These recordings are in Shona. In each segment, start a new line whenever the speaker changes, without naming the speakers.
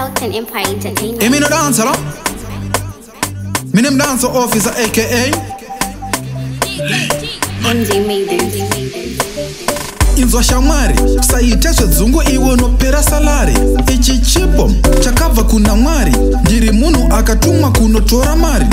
Sultan Empire Entertainment.
Me no dancer, no? Me name dancer officer, aka
MJ Maiden.
Inzwa shamwari saite zvedzungu iwe nopera salari. Ichi chipo chakabva kuna Mwari, ndiri munhu akatumwa kunotora mari.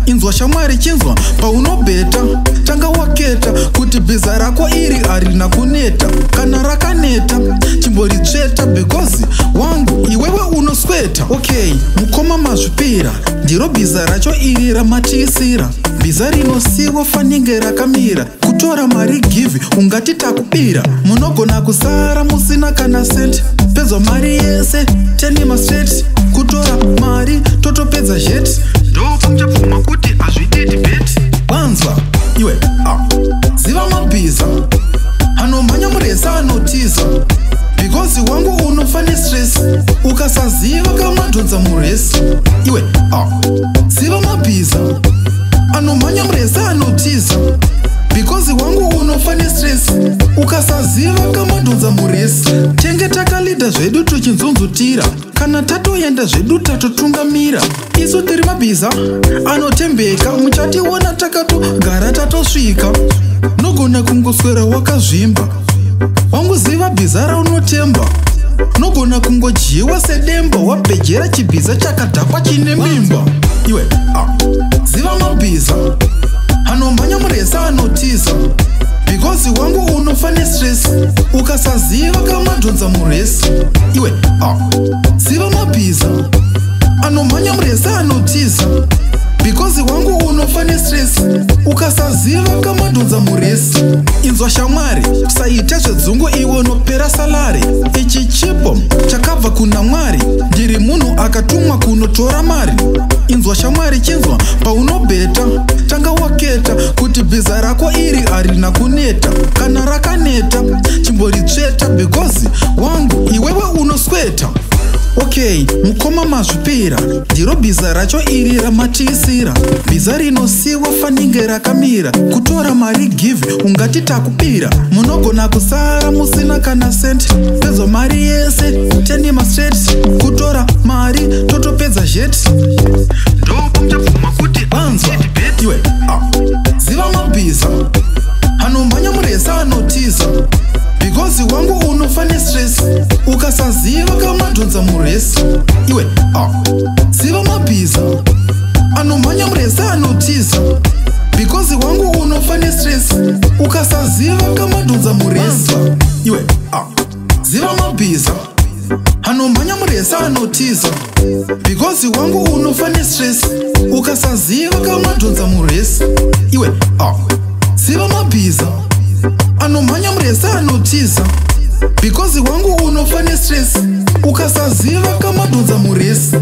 Inzwa shamwari chinzwa paunobeta, tanga waketa kuti bhiza rako iri harina kuneta. Kana rakaneta chimboritsveta because wangu iwewe unosweta. Okay, mukoma mazvipira, ndiro bhiza racho iri ramatisira. Bhiza rinosiwa faninge rakamira, kutora mari give ungati takubira. Munogona kusara musina kana senti, pedza mari yese tenima straight. Kutora mari totopedza jet, ndopa muchapfuma kuti hazvidedi beti. Wanzwa iwe ziva mabhiza anomhanya mureza anotiza, because wangu unofane stress ukasaziva kamadhonza muresi. Iwe ziva mabhiza anomhanya mureza anotiza, because wangu unofane stress ukasaziva kamadhonza muresi. Tenge takalida zvedu tuchinzunzutira, kana tatoenda zvedu tatotungamira. Isu tiri mabhiza anotembeka, muchationa takatogara tatosvika. Nogona kungoswera wakazvimba, wanguziva bhiza raunotemba. Nogona kungojiwa sedemba, wabhejera chibhiza chakadhakwa chine mimba. Iwe ziva mabhiza anomhanya mureza anotiza, because wangu unofane stress ukasaziva kamadhonza muresi. Iwe ziva mabhiza anomhanya mureza anotiza, because wangu unofane stress ukasaziva kamadhonza muresi. Inzwa shamwari saite zvedzungu iwe nopera salari. Ichi chipo chakabva kuna Mwari, ndiri munhu akatumwa kunotora mari. Inzwa shamwari chinzwa paunobeta, tanga waketa kuti bhiza rako iri harina kuneta. Kana rakaneta chimboritsveta because wangu iwewe unosweta. Okay, mukoma mazvipira, ndiro bhiza racho iri ramatisira. Bhiza rinosiwa faninge rakamira, kutora mari give ungati takubira. Munogona kusara musina kana senti, pedza mari yese tenima straight. Kutora mari totopedza jet, ndopa muchapfuma kuti wanzwa iwe ziva mabhiza anomhanya mureza anotiza, because wangu unofane stress ukasaziva kamadhonza muresi. Iwe ziva mabhiza anomhanya mureza anotiza, because wangu unofane stress ukasaziva kamadhonza muresi. Iwe ziva mabhiza anomhanya mureza anotiza, because wangu unofane stress ukasaziva kamadhonza muresi. Iwe ziva mabhiza anomhanya mureza anotiza, because wangu unofane stress ukasaziva kamadhonza muresi.